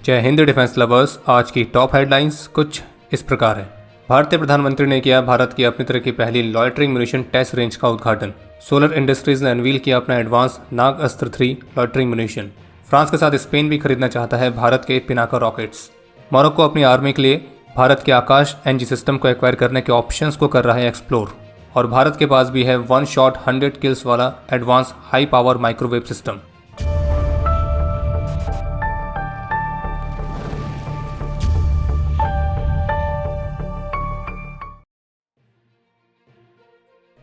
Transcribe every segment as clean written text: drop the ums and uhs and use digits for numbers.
जय Hind defence lovers. आज की टॉप हेडलाइंस कुछ इस प्रकार है। भारतीय प्रधानमंत्री ने किया भारत की अपनी तरह की पहली लॉयटरिंग म्यूनिशन टेस्ट रेंज का उद्घाटन। सोलर इंडस्ट्रीज ने अनवील किया अपना एडवांस नाग अस्त्र 3 लॉयटरिंग म्यूनिशन। फ्रांस के साथ स्पेन भी खरीदना चाहता है भारत के पिनाका रॉकेट्स। मोरक्को अपनी आर्मी के लिए भारत के आकाश एनजी सिस्टम को एक्वायर करने के ऑप्शंस को कर रहा है एक्सप्लोर। और भारत के पास भी है 1 शॉट 100 किल्स वाला advance high power microwave system.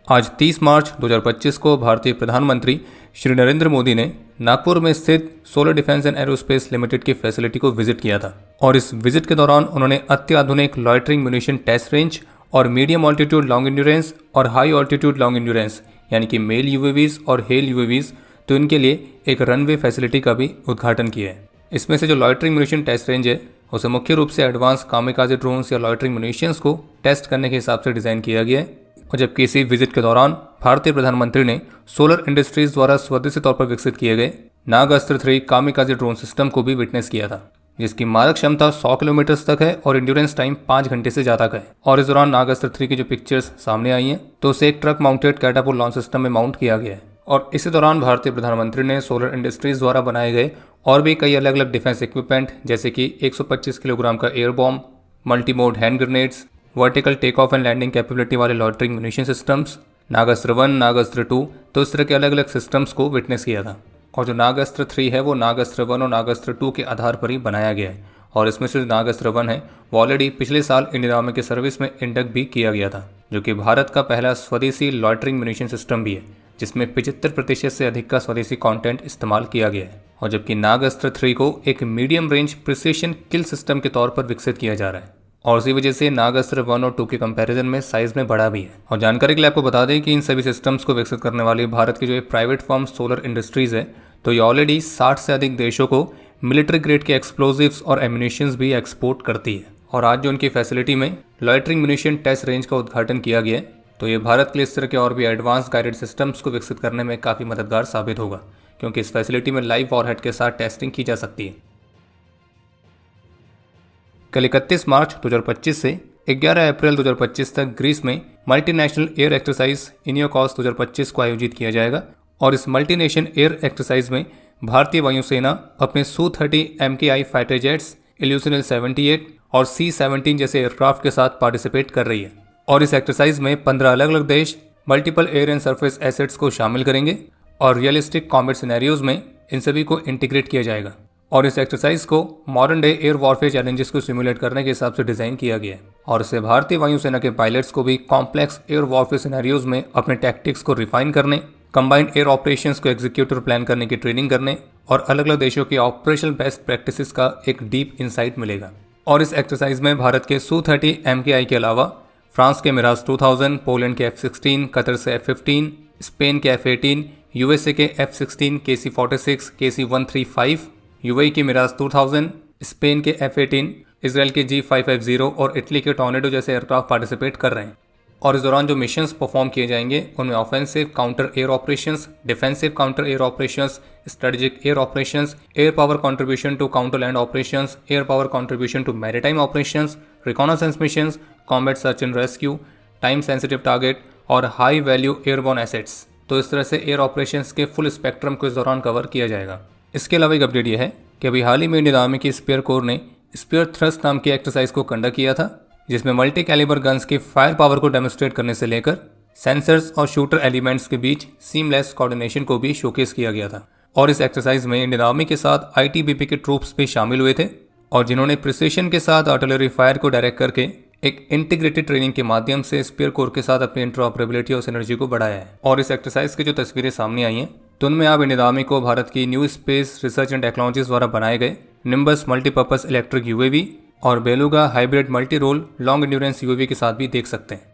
आज 30 मार्च 2025 को भारतीय प्रधानमंत्री श्री नरेंद्र मोदी ने नागपुर में स्थित solar defence and aerospace limited की फैसिलिटी को विजिट किया था। और इस विजिट के दौरान उन्होंने अत्याधुनिक लॉयटरिंग म्यूनिशन टेस्ट रेंज और मीडियम ऑल्टीट्यूड लॉन्ग इंड्योरेंस और हाई ऑल्टीट्यूड लॉन्ग इंड्योरेंस यानी कि मेल यूएवीज और हेल यूएवीज तो इनके लिए एक रनवे फैसिलिटी का भी उद्घाटन किया है। इसमें से जो लॉयटरिंग म्यूनिशन टेस्ट रेंज है उसे मुख्य रूप से एडवांस कामिकाजे ड्रोन्स या लॉयटरिंग म्यूनिशंस को टेस्ट करने के हिसाब से डिज़ाइन किया गया है। और जबकि इसी विजिट के दौरान भारतीय प्रधानमंत्री ने सोलर इंडस्ट्रीज द्वारा स्वदेशी तौर पर विकसित किए गए नाग अस्त्र 3 कामिकाजे ड्रोन सिस्टम को भी विटनेस किया था, जिसकी मारक क्षमता 100 किलोमीटर तक है और इंड्योरेंस टाइम 5 घंटे से ज़्यादा का है। और इस दौरान नाग अस्त्र 3 की जो पिक्चर्स सामने आई हैं तो उसे एक truck mounted catapult launch system में माउंट किया गया है। और इसी दौरान भारतीय प्रधानमंत्री ने सोलर इंडस्ट्रीज द्वारा बनाए गए और भी कई अलग अलग डिफेंस इक्विपमेंट जैसे कि 125 किलोग्राम का air bomb, multi mode hand grenades, vertical take off and landing capability वाले loitering munition systems, Nagastra 1, Nagastra 2 तो इस तरह के अलग अलग सिस्टम्स को विटनेस किया था। और जो नागास्त्र 3 है वो नागास्त्र 1 और नागास्त्र 2 के आधार पर ही बनाया गया है। और इसमें से जो नागास्त्र 1 है वो ऑलरेडी पिछले साल इंडियन आर्मी के सर्विस में इंडक्ट भी किया गया था, जो कि भारत का पहला स्वदेशी लॉयटरिंग म्यूनिशन सिस्टम भी है, जिसमें 75% से अधिक का स्वदेशी कंटेंट इस्तेमाल किया गया है। और जबकि नागास्त्र 3 को एक मीडियम रेंज प्रिसिशन किल सिस्टम के तौर पर विकसित किया जा रहा है। और इसी वजह से नागास्त्र 1 और 2 के कंपैरिजन में साइज में बड़ा भी है। और जानकारी के लिए आपको बता दें कि इन सभी सिस्टम्स को विकसित करने वाली भारत की जो एक प्राइवेट फर्म सोलर इंडस्ट्रीज है तो ये ऑलरेडी 60 से अधिक देशों को मिलिट्री ग्रेड के एक्सप्लोजिव्स और एम्यूनिशंस भी एक्सपोर्ट करती है। और आज जो उनकी फैसिलिटी में लॉयटरिंग म्यूनिशन टेस्ट रेंज का उद्घाटन किया गया है तो ये भारत के लिए इस तरह के और भी एडवांस गाइडेड सिस्टम्स को विकसित करने में काफ़ी मददगार साबित होगा, क्योंकि इस फैसिलिटी में लाइव वॉरहेड के साथ टेस्टिंग की जा सकती है। कल 31 मार्च 2025 से 11 अप्रैल 2025 तक ग्रीस में मल्टीनेशनल एयर एक्सरसाइज इनियोकॉस 2025 को आयोजित किया जाएगा। और इस मल्टीनेशनल एयर एक्सरसाइज में भारतीय वायुसेना अपने Su-30 MKI फाइटर जेट्स, इल्यूसिनल 78 और C-17 जैसे एयरक्राफ्ट के साथ पार्टिसिपेट कर रही है। और इस एक्सरसाइज में 15 अलग अलग देश multiple air and surface assets को शामिल करेंगे और रियलिस्टिक कॉम्बैट सिनेरियोज में इन सभी को इंटीग्रेट किया जाएगा। और इस एक्सरसाइज को modern day air warfare challenges को सिमुलेट करने के हिसाब से डिज़ाइन किया गया है। और इससे भारतीय वायुसेना के पायलट्स को भी कॉम्प्लेक्स एयर वॉरफेयर सिनेरियोज में अपने टैक्टिक्स को रिफाइन करने, कंबाइंड एयर ऑपरेशंस को एग्जीक्यूट और प्लान करने की ट्रेनिंग करने और अलग अलग देशों के ऑपरेशनल बेस्ट प्रैक्टिसेस का एक डीप इंसाइट मिलेगा। और इस एक्सरसाइज में भारत के Su-30 MKI के अलावा फ्रांस के मिराज 2000, पोलैंड के F-16, कतर से F-15, स्पेन के F-18, USA के F-16, KC-46, KC-135, यूएई की मिराज 2000, स्पेन के F-18, इसराइल के G550 और इटली के टॉर्नेडो जैसे एयरक्राफ्ट पार्टिसिपेट कर रहे हैं। और इस दौरान जो मिशंस परफॉर्म किए जाएंगे उनमें offensive counter air operations, defensive counter air operations, strategic air operations, air power contribution to counter land operations, air power contribution to maritime operations, reconnaissance missions, combat search and rescue, time sensitive target और high value airborne assets. तो इस तरह से air operations के full spectrum को इस दौरान cover किया जाएगा। इसके अलावा एक अपडेट यह है कि अभी हाल ही में इंडियन आर्मी की स्पेयर कोर ने स्पेयर थ्रस्ट नाम की एक्सरसाइज को कंडक्ट किया था, जिसमें मल्टी कैलिबर गन्स की फायर पावर को डेमोन्स्ट्रेट करने से लेकर सेंसर्स और शूटर एलिमेंट्स के बीच सीमलेस कोऑर्डिनेशन को भी शोकेस किया गया था। और इस एक्सरसाइज में इंडियन आर्मी के साथ आईटीबीपी के ट्रूप्स भी शामिल हुए थे और जिन्होंने प्रिसिशन के साथ आर्टिलरी फायर को डायरेक्ट करके एक इंटीग्रेटेड ट्रेनिंग के माध्यम से स्पेयर कोर के साथ अपनी इंटरऑपरेबिलिटी और सिनर्जी को बढ़ाया है। और इस एक्सरसाइज की जो तस्वीरें सामने आई हैं तो उनमें आप इंडियन आर्मी को भारत की new space research and technologies द्वारा बनाए गए निम्बस मल्टीपर्पज इलेक्ट्रिक यूएवी और Beluga hybrid multi role long endurance UAV के साथ भी देख सकते हैं।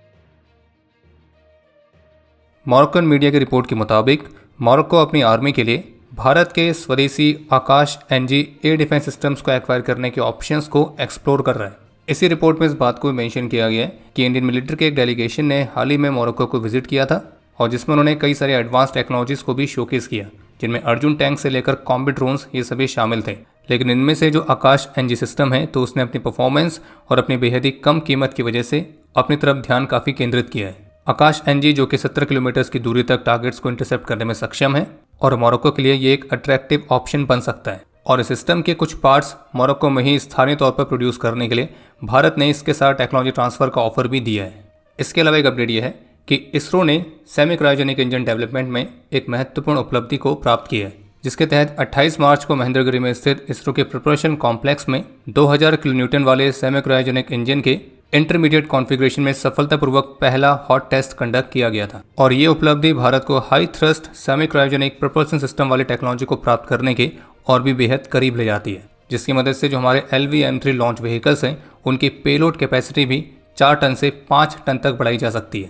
मोरक्कन मीडिया की रिपोर्ट के मुताबिक मोरक्को अपनी आर्मी के लिए भारत के स्वदेशी आकाश एनजी एयर डिफेंस सिस्टम्स को एक्वायर करने के ऑप्शंस को एक्सप्लोर कर रहा है। इसी रिपोर्ट में इस बात को मेंशन किया गया है कि इंडियन मिलिट्री के एक डेलीगेशन ने हाल ही में मोरक्को को विजिट किया था और जिसमें उन्होंने कई सारे एडवांस टेक्नोलॉजीज को भी शोकेस किया, जिनमें अर्जुन टैंक से लेकर कॉम्बैट ड्रोन्स ये सभी शामिल थे। लेकिन इनमें से जो आकाश एनजी सिस्टम है तो उसने अपनी परफॉर्मेंस और अपनी बेहद ही कम कीमत की वजह से अपनी तरफ ध्यान काफ़ी केंद्रित किया है। आकाश एनजी जो कि 17 किलोमीटर की दूरी तक टारगेट्स को इंटरसेप्ट करने में सक्षम है और मोरक्को के लिए ये एक अट्रैक्टिव ऑप्शन बन सकता है। और इस सिस्टम के कुछ पार्ट्स मोरक्को में ही स्थानीय तौर पर प्रोड्यूस करने के लिए भारत ने इसके साथ टेक्नोलॉजी ट्रांसफर का ऑफर भी दिया है। इसके अलावा एक अपडेट यह है कि इसरो ने सेमी क्रायोजेनिक इंजन डेवलपमेंट में एक महत्वपूर्ण उपलब्धि को प्राप्त की है, जिसके तहत 28 मार्च को महेंद्रगिरी में स्थित इसरो के प्रिपरेशन कॉम्प्लेक्स में 2000 किलोन्यूटन वाले सेमी क्रायोजेनिक इंजन के इंटरमीडिएट कॉन्फ़िगरेशन में सफलतापूर्वक पहला हॉट टेस्ट कंडक्ट किया गया था। और ये उपलब्धि भारत को high thrust semi cryogenic propulsion system वाली टेक्नोलॉजी को प्राप्त करने के और भी बेहद करीब ले जाती है, जिसकी मदद से जो हमारे LVM-3 लॉन्च व्हीकल्स हैं उनकी पेलोड कैपेसिटी भी 4 टन से 5 टन तक बढ़ाई जा सकती है।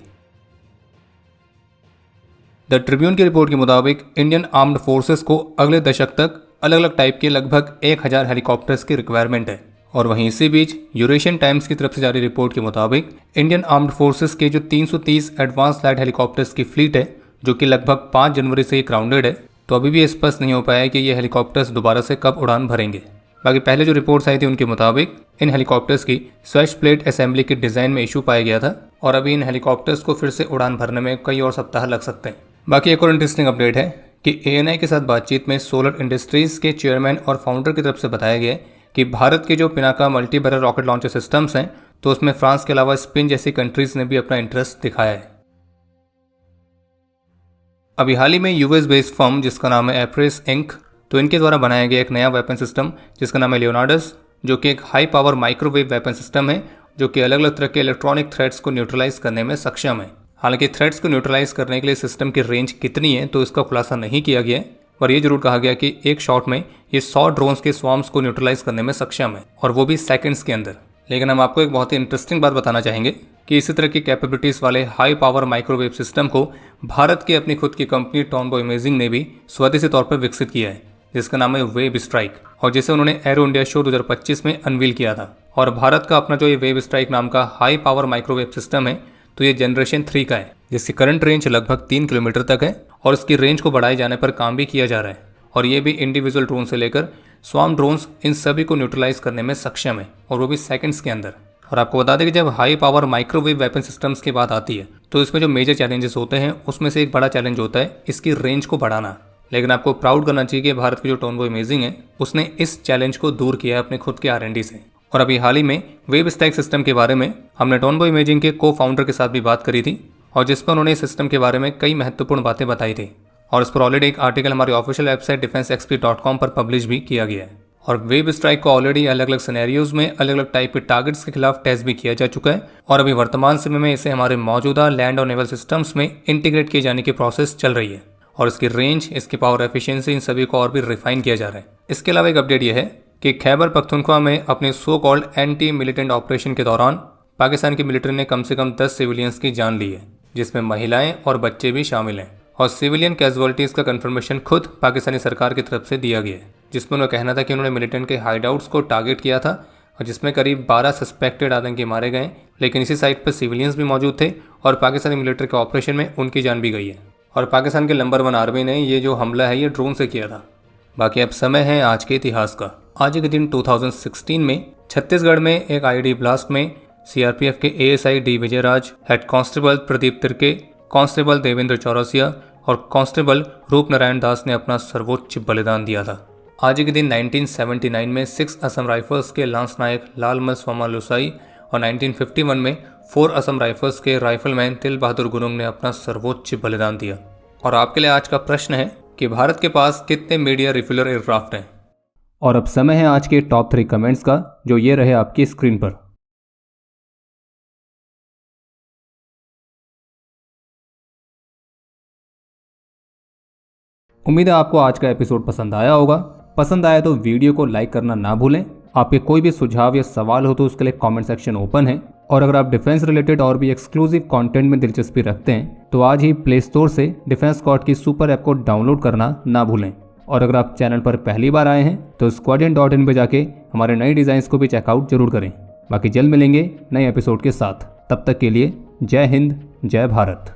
द ट्रिब्यून की रिपोर्ट के मुताबिक इंडियन आर्म्ड फोर्सेस को अगले दशक तक अलग अलग टाइप के लगभग 1000 हेलीकॉप्टर्स की रिक्वायरमेंट है। और वहीं इसी बीच यूरेशियन टाइम्स की तरफ से जारी रिपोर्ट के मुताबिक इंडियन आर्म्ड फोर्सेस के जो 330 एडवांस लाइट हेलीकॉप्टर्स की फ्लीट है, जो कि लगभग 5 जनवरी से ग्राउंडेड है, तो अभी भी स्पष्ट नहीं हो पाया है कि ये हेलीकॉप्टर्स दोबारा से कब उड़ान भरेंगे। बाकी पहले जो रिपोर्ट्स आई थी उनके मुताबिक इन हेलीकॉप्टर्स की स्वेश प्लेट असेंबली के डिज़ाइन में इशू पाया गया था और अभी इन हेलीकॉप्टर्स को फिर से उड़ान भरने में कई और सप्ताह लग सकते हैं। बाकी एक और इंटरेस्टिंग अपडेट है कि ANI के साथ बातचीत में सोलर इंडस्ट्रीज के चेयरमैन और फाउंडर की तरफ से बताया गया है कि भारत के जो Pinaka multi barrel rocket launcher systems हैं तो उसमें फ्रांस के अलावा स्पेन जैसी कंट्रीज ने भी अपना इंटरेस्ट दिखाया है। अभी हाल ही में US बेस्ड फर्म जिसका नाम है एप्रेस इंक, तो इनके द्वारा बनाया गया एक नया वेपन सिस्टम जिसका नाम है लियोनार्डस, जो कि एक high power microwave weapon system है जो कि अलग अलग तरह के इलेक्ट्रॉनिक थ्रेट्स को न्यूट्रलाइज करने में सक्षम है। हालांकि थ्रेट्स को न्यूट्रलाइज करने के लिए सिस्टम की रेंज कितनी है तो इसका खुलासा नहीं किया गया है, पर यह जरूर कहा गया कि एक शॉट में ये 100 ड्रोन्स के स्वार्म्स को न्यूट्रलाइज करने में सक्षम है और वो भी सेकंड्स के अंदर। लेकिन हम आपको एक बहुत ही इंटरेस्टिंग बात बताना चाहेंगे कि इसी तरह की कैपेबिलिटीज़ वाले हाई पावर माइक्रोवेव सिस्टम को भारत की अपनी खुद की कंपनी टोनबो इमेजिंग ने भी स्वदेशी तौर पर विकसित किया है, जिसका नाम है वेव स्ट्राइक, और जिसे उन्होंने एरो इंडिया शो 2025 में अनवील किया था। और भारत का अपना जो ये वेव स्ट्राइक नाम का हाई पावर माइक्रोवेव सिस्टम है तो ये जनरेशन 3 का है, जिसकी करंट रेंज लगभग 3 किलोमीटर तक है और इसकी रेंज को बढ़ाए जाने पर काम भी किया जा रहा है। और ये भी इंडिविजुअल ड्रोन से लेकर स्वार्म ड्रोन्स इन सभी को न्यूट्रलाइज करने में सक्षम है और वो भी सेकंड्स के अंदर। और आपको बता दें कि जब high power microwave weapon systems की बात आती है तो इसमें जो मेजर चैलेंजेस होते हैं उसमें से एक बड़ा चैलेंज होता है इसकी रेंज को बढ़ाना। लेकिन आपको प्राउड करना चाहिए कि भारत की जो टोनबो इमेजिंग है उसने इस चैलेंज को दूर किया है अपने खुद के R&D से। और अभी हाल ही में वेव स्ट्राइक सिस्टम के बारे में हमने टोनबो इमेजिंग के को-फाउंडर के साथ भी बात करी थी और जिस पर उन्होंने इस सिस्टम के बारे में कई महत्वपूर्ण बातें बताई थी। और इस पर ऑलरेडी एक आर्टिकल हमारी ऑफिशियल वेबसाइट defenseexp.com पर पब्लिश भी किया गया है। और वेव स्ट्राइक को ऑलरेडी अलग अलग सिनेरियोज में अलग अलग टाइप के टारगेट्स के खिलाफ टेस्ट भी किया जा चुका है और अभी वर्तमान समय में इसे हमारे मौजूदा लैंड और नेवल सिस्टम्स में इंटीग्रेट किए जाने की प्रोसेस चल रही है और इसकी रेंज, इसकी पावर एफिशिएंसी, इन सभी को और भी रिफाइन किया जा रहा है। इसके अलावा एक अपडेट यह है कि खैबर पख्तूनख्वा में अपने so called anti militant operation के दौरान पाकिस्तान की मिलिट्री ने कम से कम 10 सिविलियंस की जान ली है, जिसमें महिलाएं और बच्चे भी शामिल हैं। और सिविलियन कैजुअलिटीज़ का कंफर्मेशन खुद पाकिस्तानी सरकार की तरफ से दिया गया है, जिसमें उन्होंने कहना था कि उन्होंने मिलिटेंट के हाइडआउट्स को टारगेट किया था और जिसमें करीब 12 सस्पेक्टेड आतंकी मारे गए, लेकिन इसी साइट पर सिविलियंस भी मौजूद थे और पाकिस्तानी मिलिट्री के ऑपरेशन में उनकी जान भी गई है। और पाकिस्तान के नंबर 1 आर्मी ने ये जो हमला है ये ड्रोन से किया था। बाकी अब समय है आज के इतिहास का। आज के दिन 2016 में छत्तीसगढ़ में एक IED ब्लास्ट में CRPF के ASI D Vijayraj, head constable Pradeep Tirkey, constable Devendra Chaurasia और कांस्टेबल रूप नारायण दास ने अपना सर्वोच्च बलिदान दिया था। आज के दिन 1979 में 6 असम राइफल्स के लांस नायक लालमल स्वामा लुसाई और 1951 में 4 असम राइफल्स के राइफलमैन तिल बहादुर गुरुंग ने अपना सर्वोच्च बलिदान दिया। और आपके लिए आज का प्रश्न है कि भारत के पास कितने मीडिया रिफ्यूलर एयरक्राफ्ट हैं। और अब समय है आज के टॉप 3 कमेंट्स का, जो ये रहे आपकी स्क्रीन पर। उम्मीद है आपको आज का एपिसोड पसंद आया होगा। पसंद आया तो वीडियो को लाइक करना ना भूलें। आपके कोई भी सुझाव या सवाल हो तो उसके लिए कमेंट सेक्शन ओपन है। और अगर आप डिफेंस रिलेटेड और भी एक्सक्लूसिव कंटेंट में दिलचस्पी रखते हैं तो आज ही प्ले स्टोर से डिफेंस स्क्वाड की सुपर ऐप को डाउनलोड करना ना भूलें। और अगर आप चैनल पर पहली बार आए हैं तो squadron.in पे जाके हमारे नए डिज़ाइंस को भी चेकआउट जरूर करें। बाकी जल्द मिलेंगे नए एपिसोड के साथ। तब तक के लिए जय हिंद, जय भारत।